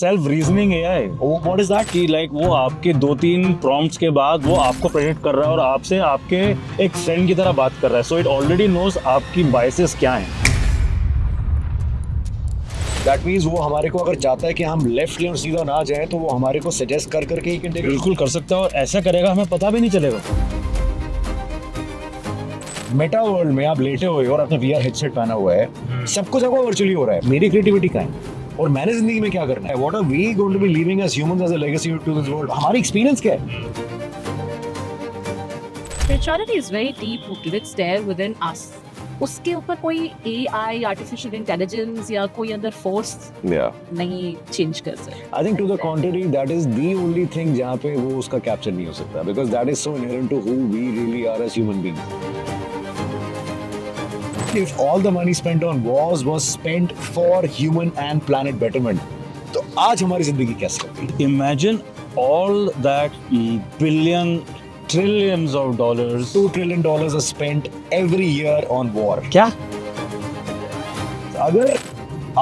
Self reasoning AI what is that कि like वो आपके 2-3 प्रॉम्प्ट्स के बाद वो आपको प्रेडिक्ट कर रहा है और आपसे आपके एक फ्रेंड की तरह बात कर रहा है, सो इट ऑलरेडी नोज आपकी बायसेस क्या हैं। दैट मीन्स वो हमारे को अगर चाहता है कि हम लेफ्ट लें और सीधा ना जाएं तो वो हमारे को सजेस्ट कर करके ही कंटिन्यू बिल्कुल कर सकता है और ऐसा करेगा हमें पता भी नहीं चलेगा। मेटा वर्ल्ड में आप लेटे हुए हो और अपना वीआर हेडसेट पहना हुआ है, सब कुछ आपको वर्चुअली हो रहा है। मेरी क्रिएटिविटी कहाँ है और मैंने जिंदगी में क्या करना है? What are we going to be leaving as humans as a legacy to this world? हमारी एक्सपीरियंस क्या है? Spirituality is very deep rooted. It's there within us. उसके ऊपर कोई AI, आर्टिफिशियल इंटेलिजेंस या कोई अंदर फोर्स नहीं चेंज कर सकता। I think to the contrary, that is the only thing जहाँ पे वो उसका कैप्चर नहीं हो सकता, because that is so inherent to who we really are as human beings. If all the money spent on wars was spent for human and planet betterment, तो आज हमारी जिंदगी कैसे होगी? Imagine all that billion trillions of dollars, $2 trillion are spent every year on war. क्या अगर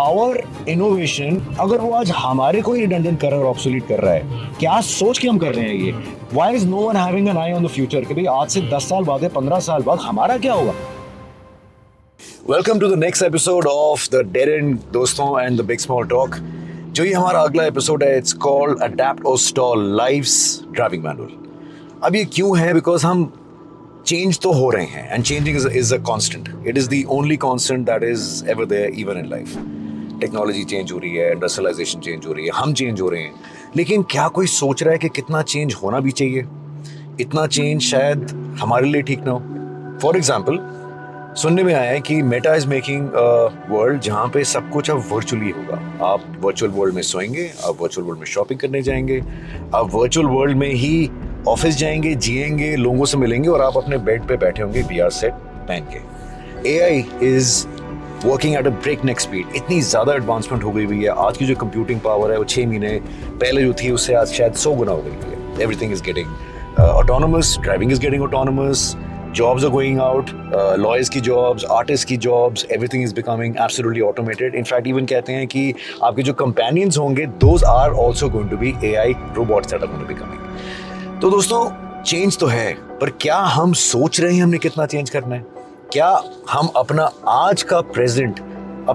our innovation, अगर वो आज हमारे को ही redundant कर रहा है और obsolete कर रहा है, क्या सोच के हम कर रहे हैं ये? Why is no one having an eye on the future? कि भाई आज से 10 साल बाद है, 15 साल बाद हमारा क्या होगा? Welcome to the next episode of the Dead End दोस्तों and the Big Small Talk. जो ये हमारा अगला एपिसोड है, it's called Adapt or Stall Life's Driving Manual. अब ये क्यों है? बिकॉज हम चेंज तो हो रहे हैं and changing is a constant. It is the only constant that is ever there even in life. Technology change हो रही है, इंडस्ट्रियलाइजेशन चेंज हो रही है, हम चेंज हो रहे हैं, लेकिन क्या कोई सोच रहा है कि कितना चेंज होना भी चाहिए? इतना चेंज शायद हमारे लिए ठीक ना हो. फॉर एग्जाम्पल, सुनने में आया है कि मेटा इज मेकिंग वर्ल्ड जहाँ पे सब कुछ अब वर्चुअली होगा. आप वर्चुअल वर्ल्ड में सोएंगे, आप वर्चुअल वर्ल्ड में शॉपिंग करने जाएंगे, आप वर्चुअल वर्ल्ड में ही ऑफिस जाएंगे, जिएंगे, लोगों से मिलेंगे और आप अपने बेड पे बैठे होंगे वीआर सेट पहन के. AI is working at a breakneck speed. इतनी ज़्यादा एडवांसमेंट हो गई हुई है. आज की जो कंप्यूटिंग पावर है वो 6 महीने पहले जो थी उससे आज शायद 100 गुना हो गई हुई है. Everything is getting autonomous, driving is getting autonomous, jobs are going out, lawyers की jobs, artists की jobs, everything is becoming absolutely automated. In fact, even कहते हैं कि आपके जो companions होंगे, those are also going to be AI robots that are going to be coming. तो दोस्तों, change तो है, पर क्या हम सोच रहे हैं हमने कितना change करना है? क्या हम अपना आज का present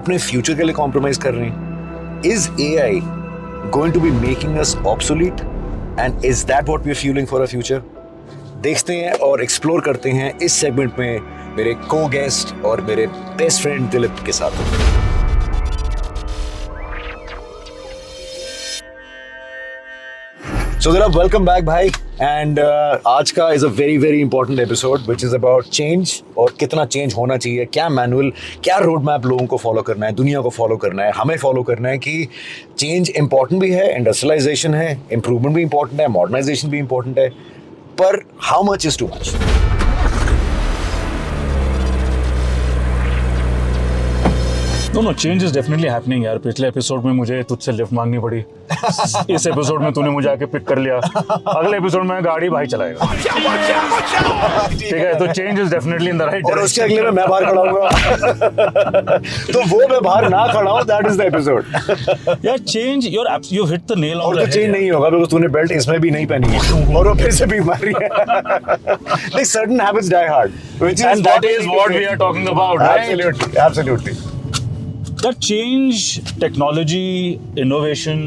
अपने future के लिए compromise कर रहे हैं? Is AI going to be making us obsolete? And is that what we are fueling for our future? देखते हैं और एक्सप्लोर करते हैं इस सेगमेंट में मेरे को गेस्ट और मेरे बेस्ट फ्रेंड दिलीप के साथ. सो दिलीप, वेलकम बैक भाई. एंड आज का is a very very important episode which is about change और कितना चेंज होना चाहिए, क्या मैनुअल, क्या रोड मैप लोगों को फॉलो करना है, दुनिया को फॉलो करना है, हमें फॉलो करना है कि चेंज इंपॉर्टेंट भी है, इंडस्ट्रियलाइजेशन है, इंप्रूवमेंट भी इंपॉर्टेंट है, मॉडर्नाइजेशन भी इंपॉर्टेंट है, पर how much is too much? No change is definitely happening यार. पिछले एपिसोड में मुझे तुझसे लिफ्ट मांगनी पड़ी. इस एपिसोड में तूने मुझे आके पिक कर लिया. अगले एपिसोड में गाड़ी भाई चलाएगा. ठीक है, तो change is definitely in the right. और उसके अगले में मैं बाहर खड़ा हूँगा. तो वो मैं बाहर ना खड़ा हूँ, दैट इज द एपिसोड. यार change you hit the nail on the और तो चेंज नहीं होगा बिकॉज़ तूने बेल्ट इसमें भी नहीं पहनी है और वो फिर से भी मार रही है. Like certain habits die hard, which and that is what we are talking about. Absolutely, absolutely. That change, technology, innovation,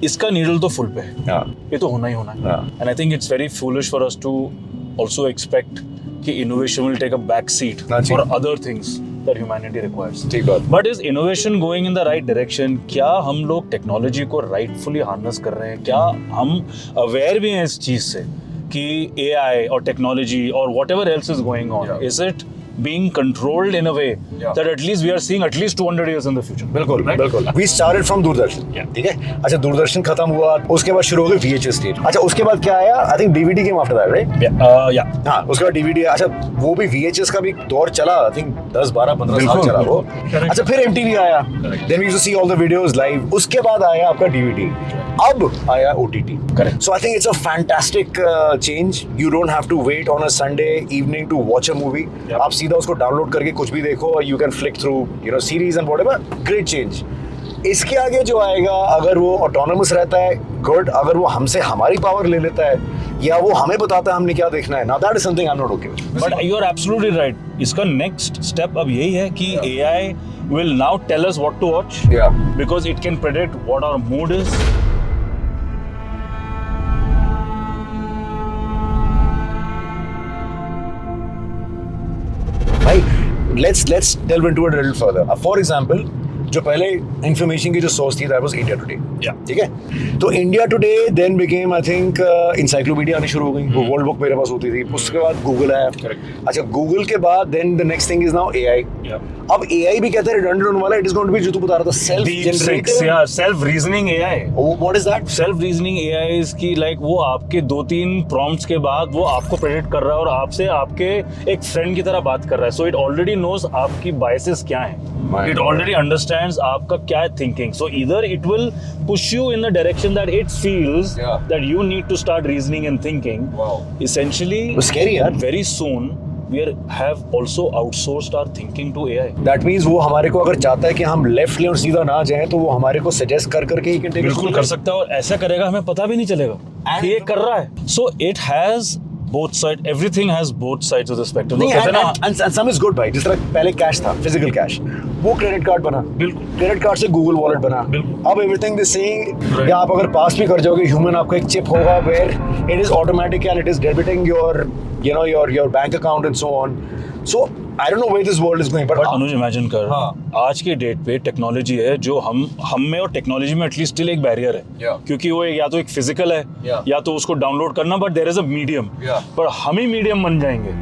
इसका नीडल तो फुल पे है. ये तो होना ही होना है. And I think it's very foolish for us to also expect कि innovation will take a back seat for other things that humanity requires. ठीक बात. But is innovation going in the right direction? क्या हम लोग technology को rightfully harness कर रहे हैं? क्या हम aware भी हैं इस चीज से कि AI और टेक्नोलॉजी और whatever else is going on, is it being controlled in a way that at least we are seeing at least 200 years in the future. बिल्कुल, right? बिल्कुल. We started from Doordarshan. ठीक है. अच्छा, दूरदर्शन खत्म हुआ, उसके बाद शुरू हो गई VHS स्टेज. अच्छा, उसके बाद क्या आया? I think DVD came after that, right? Yeah. हाँ, उसके बाद DVD. अच्छा, वो भी VHS का भी दौर चला. I think 10, 12, 15 साल चला वो. अच्छा, फिर MTV आया. Then we used to see all the videos live. उसके बाद आया आपका DVD. अब आया OTT. Correct. So I think it's a fantastic change. You don't have to wait on a Sunday evening to watch a movie. आप सीधा उसको download करके कुछ भी देखो. You can flick through, series and whatever. Great change. इसके आगे जो आएगा, अगर वो ऑटोनमस रहता है गुड, अगर वो हमसे हमारी पावर ले लेता है या वो हमें बताता है हमने क्या देखना है, now that is something I'm not okay with. But you are absolutely right. इसका next step अब यही है कि AI will now tell us what to watch. Yeah. Because it can predict what our mood is. भाई let's delve into it a little further. For example, जो पहले information की जो सोर्स थी, दैट वाज इंडिया टुडे. ठीक है, तो India Today then became I think encyclopedia आनी शुरू हो गई. वो वर्ल्ड बुक मेरे पास होती थी. उसके बाद गूगल आया. अच्छा, गूगल के बाद then the next thing is now AI. अब एआई भी कहता है रिडंडेंट होने वाला. It is going to be, जो तू बता रहा था, self generated, self reasoning AI. What is that? Self reasoning AI is की लाइक वो आपके 2-3 प्रॉम्प्ट्स के बाद वो आपको प्रेडिक्ट कर रहा है और आपसे आपके एक फ्रेंड की तरह बात कर रहा है. सो इट ऑलरेडी नोज आपकी बायसेस क्या हैं. It already understands आपका क्या thinking. So either it will push you in the direction that it feels that you need to start reasoning and thinking. Wow. Essentially, scary यार. Very soon we have also outsourced our thinking to AI. That means वो हमारे को अगर चाहता है कि हम left लें और सीधा ना जाएं, तो वो हमारे को सजेस्ट कर करके ही बिल्कुल कर सकता है और ऐसा करेगा हमें पता भी नहीं चलेगा कि ये कर रहा है. So it has both sides. Everything has both sides of the spectrum. and some is good भाई. जिस तरह पहले कैश था, फिजिकल कैश, वो क्रेडिट कार्ड बना. बिल्कुल. क्रेडिट कार्ड से गूगल वॉलेट बना. अब एवरीथिंग दिस सेइंग, या आप अगर पास भी कर जाओगे, ह्यूमन आपका एक चिप होगा where it is automatic and it is debiting your your bank account and so on. So I don't know where this world is going, but Anuj imagine कर, आज के डेट पे टेक्नोलॉजी है जो हम में और टेक्नोलॉजी में एटलीस्ट स्टिल एक बैरियर है. क्योंकि वो या तो एक फिजिकल है या तो उसको डाउनलोड करना, but there is a medium. पर हम ही मीडियम बन जाएंगे.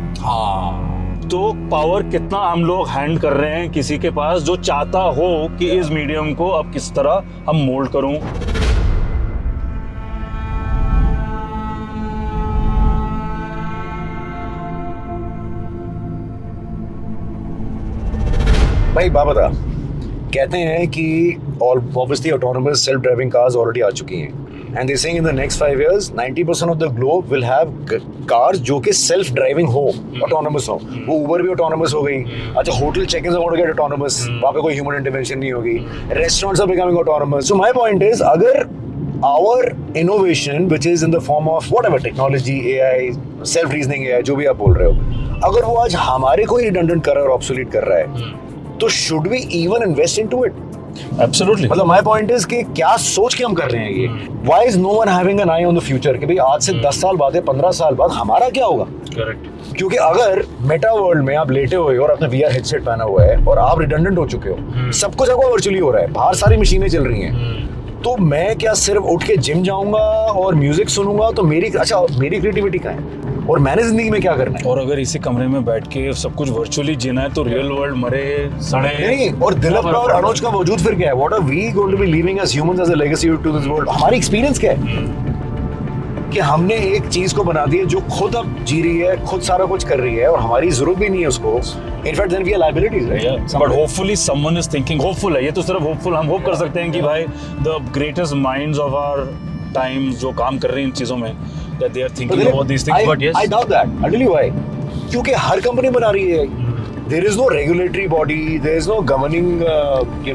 तो पावर कितना हम लोग हैंड कर रहे हैं किसी के पास जो चाहता हो कि इस मीडियम को अब किस तरह हम मोल्ड करूं. भाई बाबा कहते हैं कि obviously autonomous self driving cars already आ चुकी हैं. And they saying in the next 5 years 90% of the globe will have cars जो कि सेल्फ ड्राइविंग हो, ऑटोनमस हो. वो उबर भी ऑटोनमस हो गई. अच्छा, hotel check in get autonomous, वहाँ पे कोई ह्यूमन इंटरवेंशन नहीं होगी. Restaurants are becoming autonomous. So my point is, अगर our innovation which is in the form of whatever technology, AI, self reasoning AI, जो भी आप बोल रहे हो, अगर वो आज हमारे को ही redundant कर रहा है और obsolete कर रहा है, तो should we even invest into it? Absolutely. मतलब my point is कि क्या सोच के हम कर रहे हैं ये? Why is no one having an eye on the future? कि भाई आज से 10 साल बाद या 15 साल बाद हमारा क्या होगा? Correct. क्योंकि अगर मेटा वर्ल्ड में आप लेटे हुए हो और अपना VR हेडसेट पहना हुआ है और आप रिडंडेंट हो चुके हो, सब कुछ आपको वर्चुअली हो रहा है, बाहर सारी मशीनें चल रही हैं, तो मैं क्या सिर्फ उठ के जिम जाऊंगा और म्यूजिक सुनूंगा तो मेरी क्रिएटिविटी कहाँ है और मैंने जिंदगी में क्या करना है? और अगर इसी कमरे में बैठ के सब कुछ वर्चुअली जीना है तो रियल वर्ल्ड मरे सड़े नहीं. और दिलीप और अनुज का वजूद फिर क्या है? What are we going to be leaving as humans as a legacy to this world? हमारी एक्सपीरियंस क्या है कि हमने एक चीज को बना दी है जो खुद अब जी रही है, खुद सारा कुछ कर रही है और हमारी जरूरत भी नहीं है उसको. In fact then we are liabilities, right? But hopefully someone is thinking. Hopeful है ये तो, सिर्फ होपफुल हम होप कर सकते हैं कि भाई the greatest minds of our time जो काम कर रहे हैं इन चीजों में, that they are thinking about these things. But yes, I doubt that. I'll tell you why. क्योंकि हर कंपनी बना रही है. There is no regulatory body, there is no governing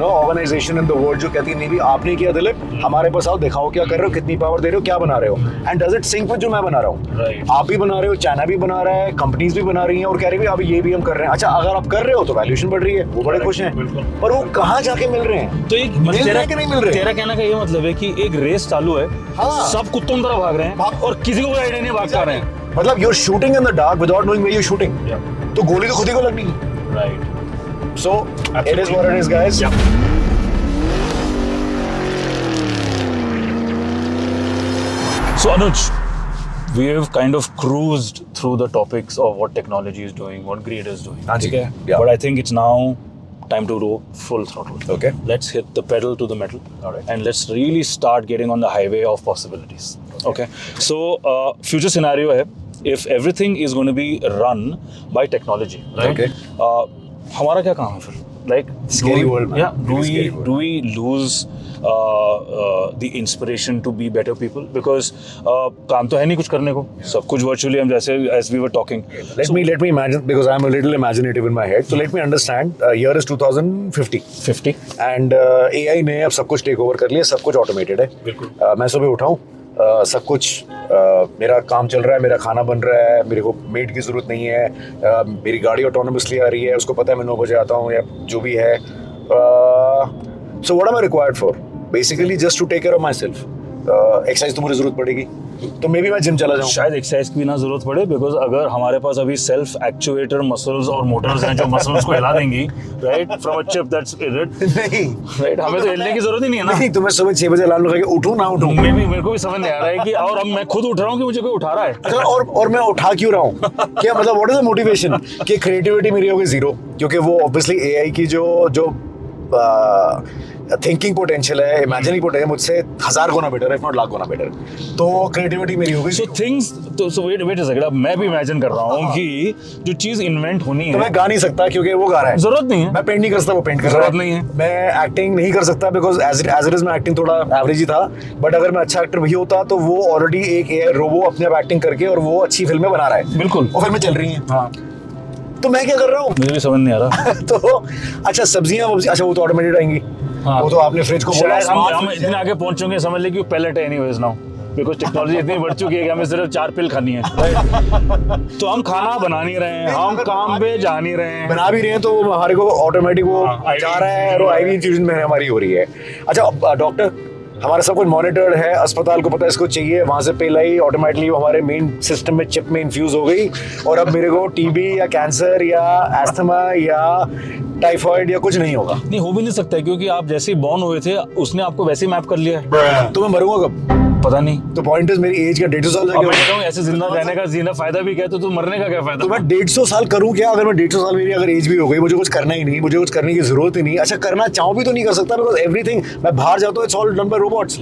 organization in the world जो कहती है नहीं भी आपने किया दिलीप, हमारे पास आओ, दिखाओ क्या कर रहे हो, कितनी पावर दे रहे हो, क्या बना रहे हो. And does it sync with जो मैं बना रहा हूँ? Right. आप भी बना रहे हो, चाइना भी बना रहा है, कंपनीज भी बना रही हैं और कह रही है अभी ये भी हम कर रहे हैं. अच्छा, अगर आप कर रहे हो तो वैल्यूएशन बढ़ रही है, वो बड़े खुश हैं. पर वो कहाँ जाके मिल रहे हैं? तो एक तेरा कहना का ये मतलब है कि एक रेस चालू है, सब कुत्तों की तरह भाग रहे हैं और किसी को कोई आइडिया नहीं भाग पा रहे हैं. मतलब you're shooting in the dark without knowing where you're shooting. तो गोली तो खुद ही को लगनी है. Right. So it is what it is, guys. Yeah. So Anuj, we have kind of cruised through the topics of what technology is doing, what Grid is doing. Okay. Yeah. But I think it's now time to go full throttle. Okay. Let's hit the pedal to the metal. All right. And let's really start getting on the highway of possibilities. Okay. So future scenario hai, if everything is going to be run by technology, right? Okay. हमारा क्या काम है फिर? like Scary world, man. Yeah, It is scary world. do we lose the inspiration to be better people? Because काम तो है नहीं कुछ करने को, सब कुछ virtually हम जैसे as we were talking. Let me imagine, because I'm a little imaginative in my head. So let me understand. Year is 2050. 50. And AI ने अब सब कुछ टेक ओवर कर लिया, सब कुछ ऑटोमेटेड है. बिल्कुल. मैं सुबह उठाऊं, सब कुछ मेरा काम चल रहा है, मेरा खाना बन रहा है, मेरे को मेड की ज़रूरत नहीं है, मेरी गाड़ी ऑटोनोमसली आ रही है, उसको पता है मैं 9 बजे आता हूँ या जो भी है. So what am I required for? Basically just to take care of myself. Exercise तो मुझे ज़रूरत पड़ेगी, तो मे बी मैं जिम चला जाऊँ. शायद एक्सरसाइज की भी ना जरूरत पड़े, बिकॉज अगर हमारे पास अभी सेल्फ एक्चुएटर मसल्स और मोटर्स हैं जो मसल्स को हिला देंगी, right, from a chip that's it, नहीं, राइट, हमें तो हिलने की जरूरत ही नहीं है ना. नहीं, तो मैं सुबह 6 बजे अलार्म लगा के उठूँ ना उठूँ. मेरे को भी समझ नहीं आ रहा है कि, और अब मैं खुद उठ रहा हूँ कि मुझे कोई उठा रहा है. अच्छा, और मैं उठा क्यों रहा हूँ? क्या मतलब व्हाट इज द मोटिवेशन? कि क्रिएटिविटी मेरी होगी जीरो, क्योंकि वो ऑब्वियसली एआई की जो थिंकिंग पोटेंशियल है, इमेजिनिंग पोटेंशियल मुझसे 1000 गुना बेटर है, if not lakh Guna better. तो क्रिएटिविटी मेरी होगी. सो थिंग्स तो वेट अ सेकंड, अब मैं भी इमेजिन कर रहा हूँ कि जो चीज इन्वेंट होनी है, तो मैं गा नहीं सकता क्योंकि वो गा रहा है. जरूरत नहीं है. मैं पेंट नहीं कर सकता, वो पेंट कर रहा है. जरूरत नहीं है. मैं एक्टिंग नहीं कर सकता बिकॉज एज इट इज मैं एक्टिंग थोड़ा एवरेज ही था. बट अगर मैं अच्छा एक्टर भी होता तो वो ऑलरेडी एक एआई रोबो अपने आप एक्टिंग करके और वो अच्छी फिल्में बना रहा है. बिल्कुल. वो फिल्में चल रही हैं. हाँ, तो मैं क्या कर रहा हूँ? मुझे भी समझ नहीं आ रहा. तो अच्छा, सब्जियां, अच्छा वो तो ऑटोमेटेड आएंगी. हाँ. वो तो आपने फ्रिज को बोला. शायद हम इतने आगे पहुंचेंगे, समझ ले कि पैलेट है एनीवेज नाउ, बिकॉज टेक्नोलॉजी इतनी बढ़ चुकी है कि हमें सिर्फ 4 पिल खानी है. तो हम खाना बना नहीं रहे हैं, हम काम पे जा नहीं रहे हैं. बना भी रहे हैं तो हमारे को ऑटोमेटिक वो जा रहा है और आईवी इंफ्यूजन में हमारी हो रही है. अच्छा डॉक्टर, हमारा सब कुछ मॉनिटर्ड है, अस्पताल को पता है इसको चाहिए, वहां से पिल आई, ऑटोमेटिकली हमारे मेन सिस्टम में चिप में इन्फ्यूज हो गई, और अब मेरे को टीबी या कैंसर या एस्थमा या टाइफॉइड या कुछ नहीं होगा. नहीं, हो भी नहीं सकता है, क्योंकि आप जैसे ही बॉर्न हुए थे उसने आपको वैसे ही मैप कर लिया है. तो मैं मरूंगा कब? पता नहीं. तो पॉइंट इज मेरी एज का 150 साल अब मैं कहता हूँ ऐसे जिंदा रहने का जीना फायदा भी क्या है, तो मरने का क्या फायदा? तो मैं 150 साल करूं क्या? अगर मैं 150 साल मेरी अगर एज भी हो गई, मुझे कुछ करना ही नहीं, मुझे कुछ करने की जरूरत ही नहीं. अच्छा, करना चाहूं भी तो नहीं कर सकता, बिकॉज एवरीथिंग, मैं बाहर जाता हूं, it's all done by robots.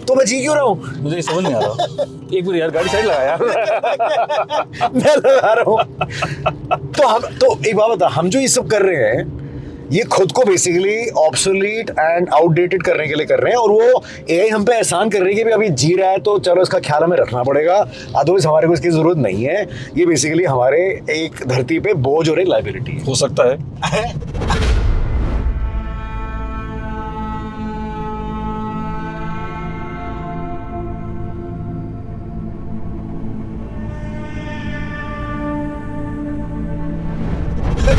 तो मैं जी क्यों रहा हूँ? मुझे ये समझ नहीं आ रहा. एक बार यार गाड़ी साइड लगा यार. मैं लगा रहा हूँ. तो एक बात बता, हम जो ये सब कर रहे हैं ये खुद को बेसिकली ऑब्सोलीट एंड आउटडेटेड करने के लिए कर रहे हैं, और वो एआई हम पे एहसान कर रही है कि अभी जी रहा है तो चलो इसका ख्याल हमें रखना पड़ेगा, अदरवाइज हमारे को इसकी जरूरत नहीं है. ये बेसिकली हमारे एक धरती पे बोझ और एक लाइबिलिटी है. हो सकता है.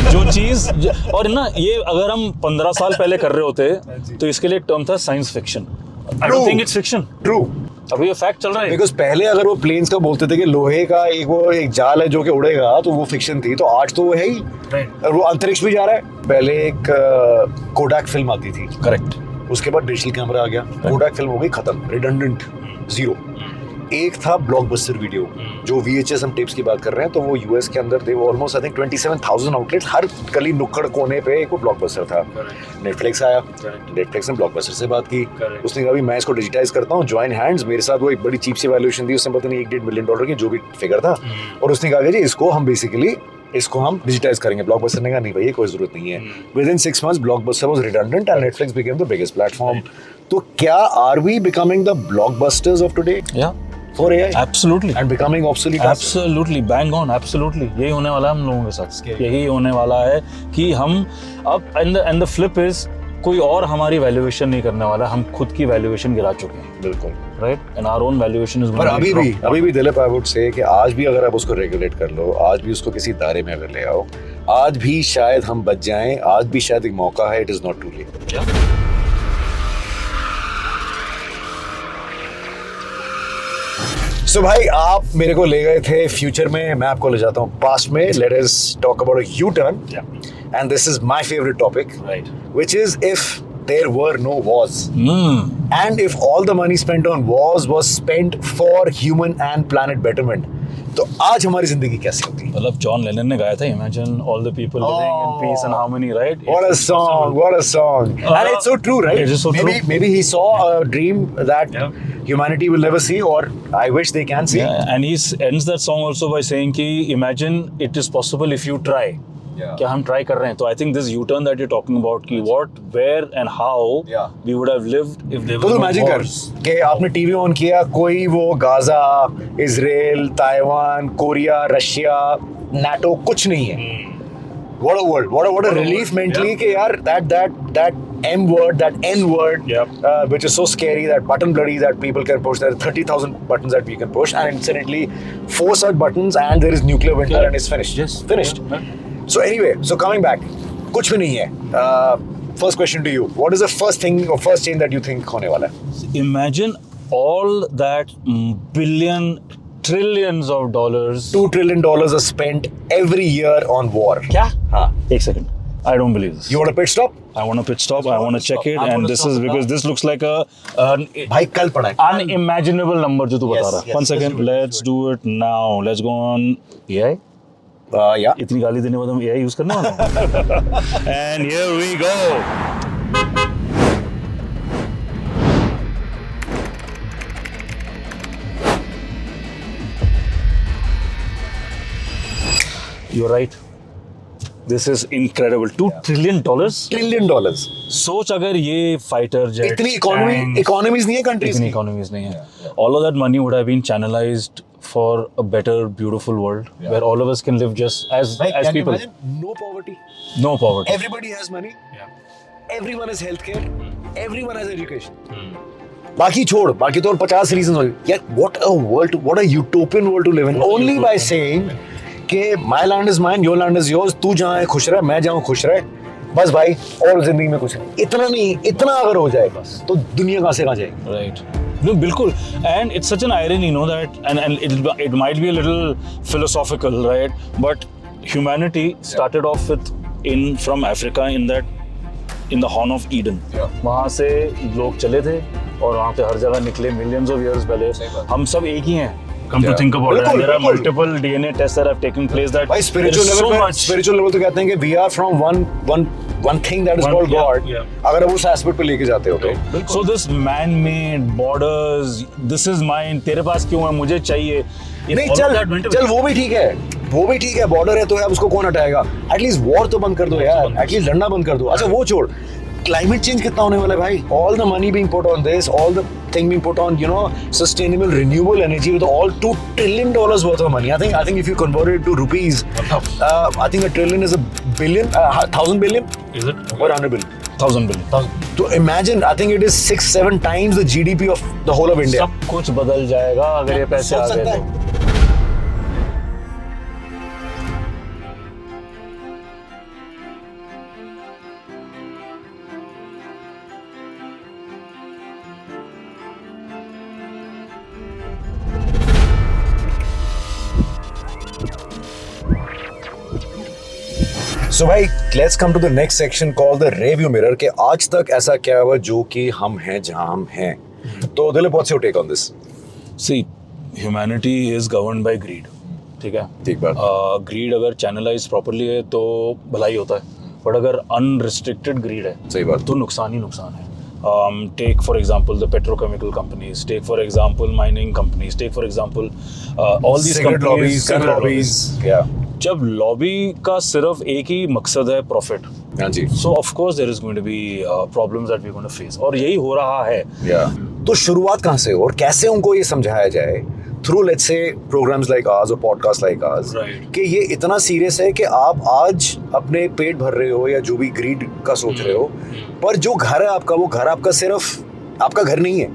जो चीज, और ना ये अगर हम 15 साल पहले कर रहे होते तो इसके लिए एक टर्म था science fiction. I don't think it's fiction. True. अभी ये फैक्ट चल रहा है. बिकॉज पहले अगर वो प्लेन्स का बोलते थे कि लोहे का एक जाल है जो कि उड़ेगा, तो वो फिक्शन थी. तो आज तो वो है ही. Right. और वो अंतरिक्ष भी जा रहा है. पहले एक कोडाक फिल्म आती थी. करेक्ट. उसके बाद डिजिटल कैमरा आ गया. कोडाक फिल्म हो गई खत्म, रिडंडेंट, जीरो. एक था ब्लॉकबस्टर वीडियो, जो VHS हम टेप्स की बात कर रहे हैं, तो वो यूएस के अंदर थे. वो ऑलमोस्ट आई थिंक 27,000 आउटलेट, हर गली नुक्कड़ कोने पे एक वो ब्लॉकबस्टर था. नेटफ्लिक्स आया. नेटफ्लिक्स ने ब्लॉकबस्टर से बात की. उसने कहा मैं इसको डिजिटाइज करता हूँ, जॉइन हैंड्स. मेरे साथ वो एक बड़ी चीप सी वैल्यूएशन थी, उसने पता नहीं $1-1.5 मिलियन की जो भी फिगर था. और उसने कहा कि इसको हम डिजिटाइज करेंगे. ब्लॉकबस्टर ने कहा नहीं भाई, ये कोई जरूरत नहीं है. Within 6 months Blockbuster was redundant and Netflix became the biggest platform. तो क्या are we becoming the blockbusters of today? या for AI absolutely and becoming obsolete? Absolutely, bang on, absolutely. यही होने वाला है हम लोगों के साथ. यही होने वाला है कि हम अब and the flip is कोई और हमारी वैल्यूएशन नहीं करने वाला. हम खुद की वैल्यूएशन गिरा चुके हैं. बिल्कुल. Right. And our own valuation is. पर अभी भी दिलीप, आई वुड से कि आज भी अगर आप उसको रेगुलेट कर लो, आज भी उसको किसी दायरे में अगर ले आओ, आज भी शायद हम बच जाएं. आज भी शायद एक मौका है. It is not too late. So भाई, आप मेरे को ले गए थे फ्यूचर में, मैं आपको ले जाता हूँ पास्ट में. Let us talk about a U turn. And this is my favourite topic, which is if there were no wars. And if all the money spent on wars was spent for human and planet betterment, तो आज हमारी जिंदगी कैसी होती? मतलब John Lennon ने गाया था, imagine all the people living in peace and harmony, right? What a song, what a song. And it's so true, right? It is so true. Maybe he saw a dream that humanity will never see, or I wish they can see. Yeah, and he ends that song also by saying कि imagine it is possible if you try. क्या हम try कर रहे हैं? तो I think this U-turn that you talking about कि what, where and how we would have lived if there तो imagine कर कि आपने टीवी ऑन किया, कोई वो Gaza, Israel, Taiwan, Korea, Russia, NATO कुछ नहीं है. What a world! What a relief mentally कि यार that M word, that N word, which is so scary, that button bloody that people can push. There are 30,000 buttons that we can push, and incidentally, 4 such buttons, and there is nuclear winter, and it's finished. Just finished. So anyway, so coming back, कुछ भी नहीं है. First question to you: what is the first thing or first change that you think होने वाला है? Imagine all that trillions of dollars. $2 trillion are spent every year on war. क्या? हाँ. एक second. I don't believe this. You want a pit stop? I want a pit stop. I want to check it, and this is because this looks like an भाई कल पढ़ा है. unimaginable number जो तू बता रहा है. yes, 1 second. Let's do it now. Let's go on AI. Yeah. इतनी गाली देने के बाद हम AI यूज करने वाले हैं. And here we go. You're right. This is incredible. $2 trillion. $1 trillion. सोच अगर ये फाइटर जेट इतनी इकोनॉमीज नहीं है कंट्रीज इतनी की. इकोनॉमीज नहीं है. All of that money would have been channelized for a better, beautiful world where all of us can live just as people. No poverty. No poverty. Everybody has money. Everyone has healthcare. Everyone has education. बाकी छोड़, बाकी तो और 50 reasons हो. Yet what a world, what a utopian world to live in. Only by saying कि my land is mine, your land is yours. तू जहाँ है खुश रहे, मैं जहाँ खुश रहे. बस भाई, और जिंदगी में कुछ नहीं. इतना नहीं, इतना अगर हो जाए बस, तो दुनिया कहाँ से कहाँ जाएगी. Right. No, bilkul. And it's such an irony, you know, that and it might be a little philosophical, right? But humanity started off from Africa in the Horn of Eden. वहाँ से लोग चले थे और वहाँ पे हर जगह निकले millions of years पहले. हम सब एक ही हैं. Come to think about it, there are multiple DNA tests that have taken place that भाई spiritual level तो कहते हैं कि we are from one thing that is called God. अगर आप उस एस्पेक्ट पे लेके जाते हो तो. So this man-made borders, this is mine, तेरे पास क्यों है, मुझे चाहिए. नहीं चल वो भी ठीक है. वो भी ठीक है, बॉर्डर है तो यार उसको कौन हटाएगा. एटलीस्ट वॉर तो बंद कर दो यार. एटलीस्ट लड़ना बंद कर दो. अच्छा वो छोड़, क्लाइमेट चेंज कितना होने वाला है भाई. All the money being put on this, all the thing being put on, you know, sustainable renewable energy with all $2 trillion worth of money. I think if you convert it to rupees, I think $1 trillion is $1 billion, 1,000 billion. Is it? Or 100 billion? 1,000 billion. So imagine, I think it is 6-7 times the GDP of the whole of India. सब कुछ बदल जाएगा अगर ये पैसे आ गए तो. So भाई, let's come to the next section called the rearview mirror. कि आज तक ऐसा क्या हुआ जो कि हम हैं जहाँ हम हैं. तो Dilip, what's your take on this? See, humanity is governed by greed. ठीक है. ठीक बात. Greed अगर channelized properly है तो भलाई होता है. But अगर unrestricted greed है, सही बात. तो नुकसान ही नुकसान है. Take for example the petrochemical companies. Take for example mining companies. Take for example all these cigarette companies. gun lobbies. Yeah. जब लॉबी का सिर्फ एक ही मकसद है प्रॉफिट, हाँ जी. So of course there is going to be problems that we are going to face, और यही हो रहा है. तो शुरुआत कहाँ से और कैसे उनको ये समझाया जाए through let's say programmes like ours और पॉडकास्ट लाइक आवर्स कि ये इतना सीरियस है कि आप आज अपने पेट भर रहे हो या जो भी ग्रीड का सोच रहे हो, पर जो घर है आपका, वो घर आपका सिर्फ आपका घर नहीं है.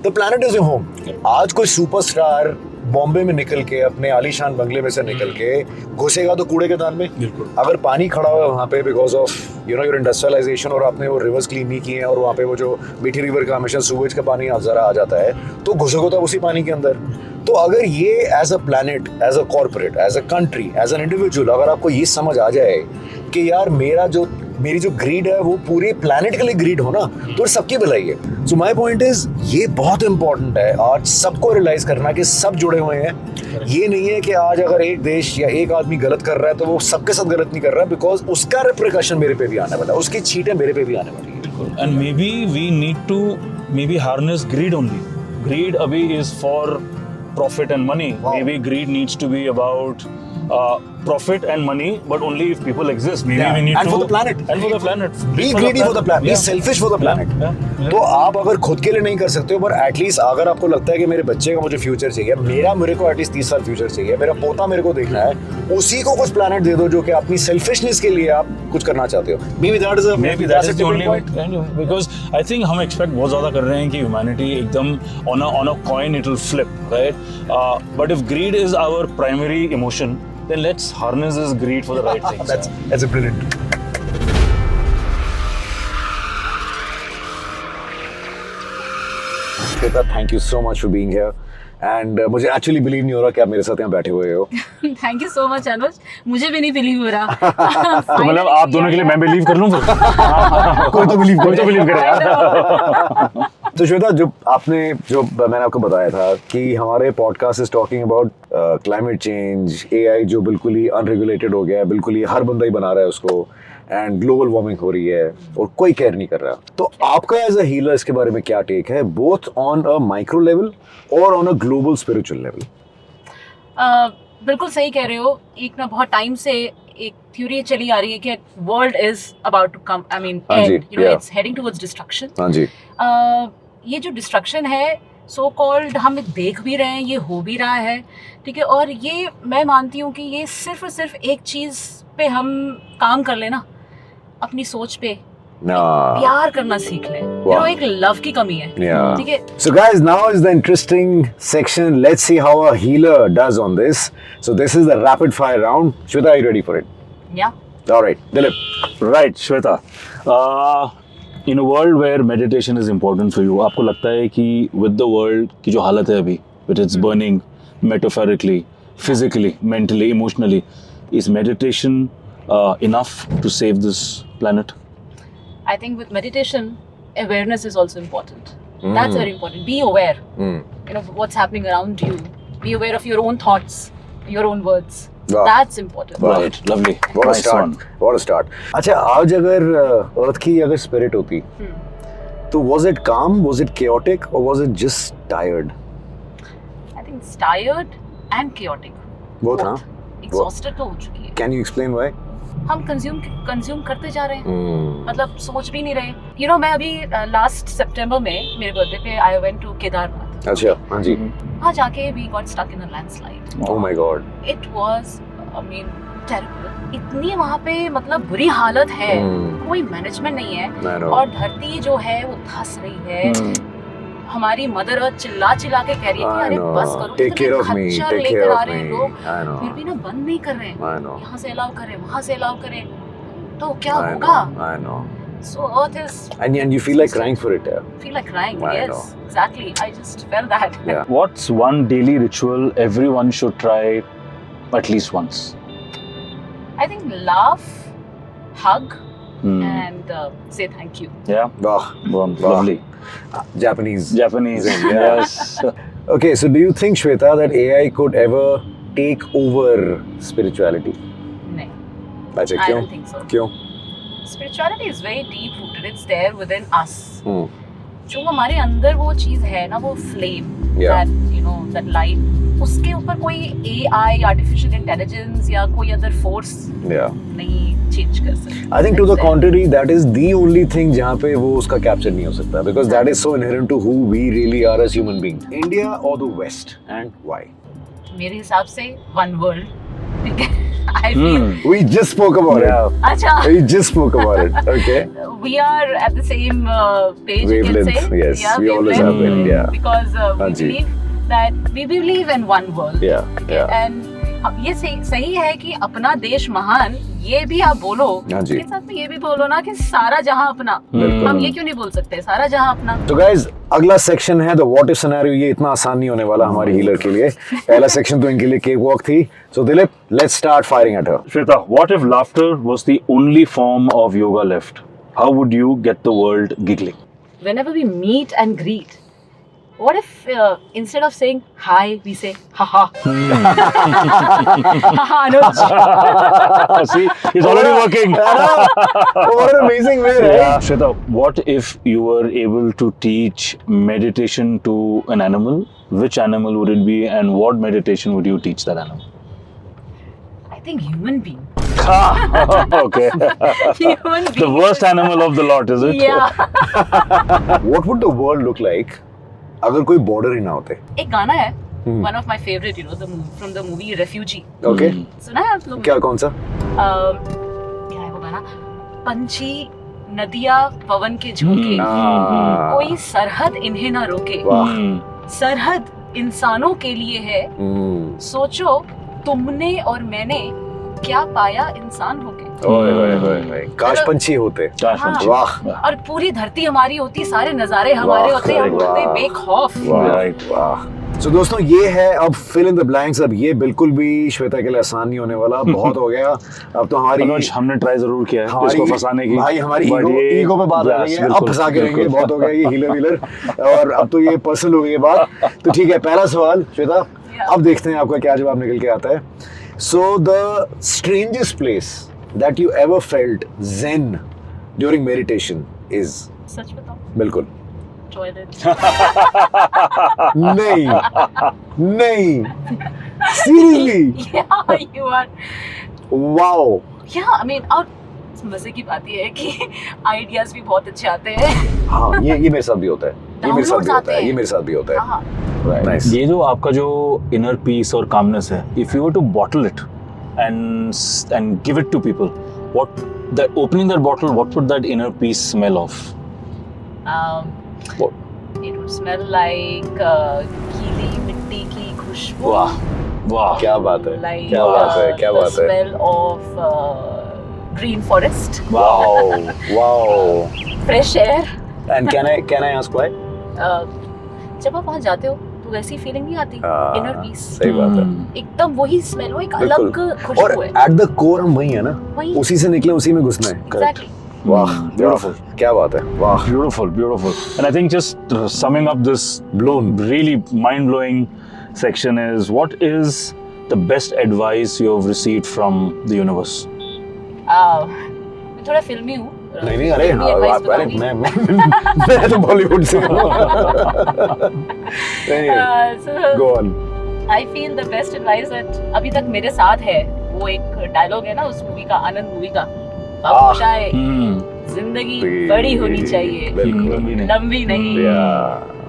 The planet is your home. आज कोई सुपरस्टार बॉम्बे में निकल के अपने आलीशान बंगले में से निकल के घुसेगा तो कूड़े के दान में. अगर पानी खड़ा हुआ है वहाँ पे because of you know your industrialisation और आपने वो रिवर्स क्लीन नहीं किए हैं और वहाँ पे वो जो मीठी रिवर का हमेशा सूवेज का पानी ज़रा आ जाता है तो घुसोगे तो उसी पानी के अंदर. तो अगर ये as a planet, as a corporate, as a country, as an individual, अगर आपको ये समझ आ जाए कि यार मेरी जो ग्रीड है वो पूरे प्लैनेट के लिए ग्रीड हो ना, तो सबकी भलाई है. सो माय पॉइंट इज ये बहुत इंपॉर्टेंट है आज सबको रियलाइज करना कि सब जुड़े हुए हैं. ये नहीं है कि आज अगर एक देश या एक आदमी गलत कर रहा है तो वो सबके साथ गलत नहीं कर रहा, बिकॉज उसका रिप्रिकॉशन मेरे पे भी आने वाला है, उसकी छींटें मेरे पे भी आने वाली है. And maybe we need to harness greed only. Greed अभी is for profit and money. Maybe greed needs to be about profit and money, but only if people exist. Maybe Yeah. we need And to for the planet. And for the planet. Be greedy for the planet. Be selfish for the planet. Yeah. तो आप अगर खुद के लिए नहीं कर सकते हो, पर एटलीस्ट अगर आपको लगता है कि मेरे बच्चे का मुझे फ्यूचर चाहिए, मेरे को एटलीस्ट 30 साल फ्यूचर चाहिए, मेरा पोता मेरे को देखना है, उसी को कुछ प्लैनेट दे दो जो कि अपनी सेल्फिशनेस के लिए आप कुछ करना चाहते हो. Maybe that is the only way. Because I think हम expect बहुत ज़्यादा कर रहे हैं कि humanity एकदम on a coin it will flip, right? But if greed is our primary emotion, then let's harness this greed for the right things. That's a brilliant. Shweta, thank you so much for being here. And मुझे actually believe नहीं हो रहा कि आप मेरे साथ यहाँ बैठे हुए हो. थैंक यू सो मच अनुज, मुझे भी नहीं बिलीव हो रहा. तो मतलब आप दोनों के लिए मैं बिलीव कर लूँ फिर. कोई तो बिलीव करे यार. तो श्वेता, जो मैंने आपको बताया था कि हमारे podcast is talking about climate change, AI जो बिल्कुल ही अनरेगुलेटेड हो गया है, बिल्कुल ही हर बंदा ही बना रहा है उसको, एंड ग्लोबल वार्मिंग हो रही है और कोई केयर नहीं कर रहा. तो आपका एज अ हीलर इसके बारे में क्या टेक है, both on a micro level और on a global spiritual level? बिल्कुल सही कह रहे हो. एक ना बहुत टाइम से एक थ्योरी चली आ रही है कि world is about to come, I mean end, you know, it's heading towards destruction. हाँ जी. ये जो डिस्ट्रक्शन है सो कॉल्ड हम देख भी रहे हैं, ये हो भी रहा है, ठीक है. और ये मैं मानती हूँ कि ये सिर्फ और सिर्फ एक चीज़ पे हम काम कर लेना, अपनी सोच पे प्यार करना सीख ले. यू नो, एक लव की कमी है, ठीक है. So guys, now is the interesting section. Let's see how a healer does on this. So this is the rapid fire round. Shweta, are you ready for it? Yeah. All right, Dilip. Right, Shweta. In a world where meditation is important for you, आपको लगता है कि with the world की जो हालत है अभी, with its burning metaphorically, physically, mentally, emotionally, is meditation enough to save this planet? I think with meditation, awareness is also important. That's very important. Be aware. You know what's happening around you. Be aware of your own thoughts, your own words. Wow. That's important. Right, lovely. What a Nice start. one. What a start. अच्छा, आज अगर अर्थ की अगर spirit होती, तो was it calm, was it chaotic, or was it just tired? I think it's tired and chaotic. Both, हाँ? Exhausted तो हो चुकी है. Can you explain why? हम कंज्यूम करते जा रहे हैं, मतलब सोच भी नहीं रहे. यू नो, मैं अभी लास्ट सितंबर में मेरे बर्थडे पे आई वेंट टू केदारनाथ. अच्छा, हाँ जी. वहाँ जाके we got stuck in a landslide. Oh my God. It was, I mean, terrible. इतनी वहाँ पे मतलब बुरी हालत है, कोई मैनेजमेंट नहीं है, और धरती जो है वो धंस रही है. हमारी मदर अर्थ चिल्ला के कह रही है कि अरे बस करो, take care of me, take care of me. लोग फिर भी ना बंद नहीं कर रहे हैं. यहाँ से अलाउ करें, वहाँ से अलाउ करें, तो क्या होगा? I know. So earth is, And you feel like crying for it, yeah? feel like crying. I Yes, know. exactly. I just felt that. Yeah. What's one daily ritual everyone should try at least once? I think laugh, hug, and say thank you. Yeah. Wow. Lovely. Japanese. Yes. Okay, so do you think, Shweta, that AI could ever take over spirituality? नहीं. अच्छा, I क्यों? don't think so. क्यों? Spirituality is very deep rooted. It's there within us. जो हमारे अंदर वो चीज है ना, वो flame, that, you know, that light, उसके ऊपर कोई AI, artificial intelligence या कोई other force नहीं change कर सकता. I think to the contrary, that is the only thing जहाँ पे वो उसका capture नहीं हो सकता, because that is so inherent to who we really are as human beings. India or the West, and why? मेरे हिसाब से one world. ठीक है. I feel. We just spoke about it. अच्छा. We just spoke about it. Okay. We are at the same page. You can Wavelength. say. Yes, Yeah, we always have been. Yeah. Because we Hanji. believe that we believe in one world. Yeah. And ये सही है कि अपना देश महान, ये भी आप बोलो, हांजी. के साथ में ये भी बोलो ना कि सारा जहां अपना. हम ये क्यों नहीं बोल सकते सारा जहां अपना. तो गाइज, अगला सेक्शन है द व्हाट इफ सिनेरियो. ये इतना आसान नहीं होने वाला हमारी हीलर के लिए. पहला सेक्शन तो इनके लिए केक वॉक थी. So Dilip, let's start firing at her. Shweta, what if laughter was the only form of yoga left? How would you get the world giggling? Whenever we meet and greet, what if instead of saying hi, we say haha? Haha, Anuj. See, it's already working. What an amazing way, right? Yeah. Shweta, what if you were able to teach meditation to an animal? Which animal would it be, and what meditation would you teach that animal? I I think human being. Okay. Human being. The worst animal of the lot, is it? Yeah. What would the world look like अगर कोई border ही ना होते? एक गाना है, one of my favorite, you know, from the movie Refugee. Okay. सुना है आप लोग? क्या कौन सा? क्या है वो गाना? पंछी नदियाँ पवन के झोंके, कोई सरहद इन्हें ना रोके, वाह। सरहद इंसानों के लिए है, सोचो तुमने और मैंने क्या पाया इंसान होके। ओए ओए ओए, काश पंछी होते। हाँ। वाह। और पूरी धरती हमारी होती, सारे नजारे हमारे होते, हम होते बेखौफ। वाह। So, दोस्तों ये है अब fill in the blanks। अब ये बिल्कुल भी श्वेता के लिए आसान नहीं होने वाला, बहुत हो गया। अब तो हमारी मनोज, हमने ट्राई जरूर किया है इसको फंसाने की। भाई हमारी But ईगो पे बात आ गई है, अब फंसा के रहेंगे, बहुत हो गया ये हीलर वीलर, और अब तो ये पर्सनल हो गई बात। तो ठीक है, पहला सवाल श्वेता, अब देखते हैं आपका क्या जवाब निकल के आता है। So the strangest place that you ever felt zen during meditation is? सच बताओ? बिल्कुल टॉयलेट। नहीं seriously? Yeah, you are. wow। Yeah, I mean, और मजे की बात ये है कि आइडियाज भी बहुत अच्छे आते हैं। हाँ, ये मेरे साथ भी होता है, ये मेरे साथ भी Downloads होता है, आते ये हैं। मेरे साथ भी होता है। हाँ। Nice। ये जो आपका जो इनर पीस और कामनेस है, if you were to bottle it and give it to people, what that opening that bottle, what would that inner peace smell of? What? It would smell like गीली मिट्टी की खुशबू। वाह वाह, क्या बात है, Like क्या बात है, क्या the बात है। smell of green forest, wow। fresh air. And can I ask why? जब आप वहाँ जाते हो तो वैसी फीलिंग नहीं आती, इनर पीस। सही बात है। एकदम वही स्मेल, वो एक अलग बिल्कुल। और खुशबू है। at the core हम वही है ना, वही। उसी से निकले उसी में घुसना है। Exactly. वाह, beautiful, क्या बात है, वाह। beautiful, and I think just summing up this blown really mind-blowing section is, what is the best advice you have received from the universe? मैं थोड़ा फिल्मी हूँ। नहीं अरे फिल्मी हाँ, advice अरे बताऊंगी। मैं तो बॉलीवुड से हूँ। So, Go on। I feel the best advice that अभी तक मेरे साथ है, वो एक डायलॉग है ना उस मूवी का, आनंद मूवी का, बाबू शाह, जिंदगी बड़ी होनी चाहिए, लंबी नहीं।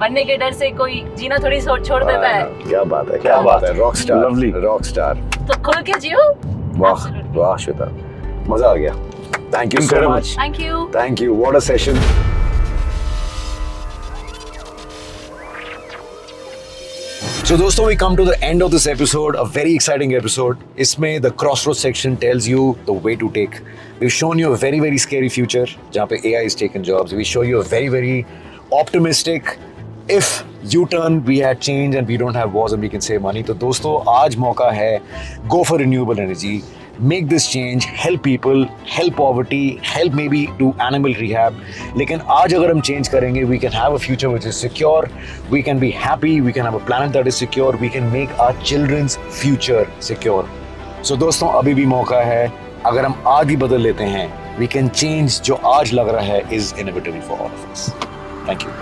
मरने के डर से कोई जीना थोड़ी छोड़ देता है। क्या बात है, क्या बात है, rock star, Lovely। Rock star. तो खुल के जियो। वाह वाह श्वेता, मजा आ गया। Thank you so Incredible। much। Thank you। Thank you। What a session। So दोस्तों, we come to the end of this episode, a very exciting episode. इसमें the crossroads section tells you the way to take. We've shown you a very very scary future जहाँ पे AI is taking jobs. We show you a very very optimistic, if U-turn we had change and we don't have wars and we can save money. तो दोस्तों, आज मौका है, go for renewable energy. Make this change, help people, help poverty, help maybe do animal rehab. लेकिन आज अगर हम change करेंगे, we can have a future which is secure, we can be happy, we can have a planet that is secure, we can make our children's future secure. So दोस्तों, अभी भी मौका है, अगर हम आज ही बदल लेते हैं, we can change जो आज लग रहा है is inevitable for all of us. Thank you.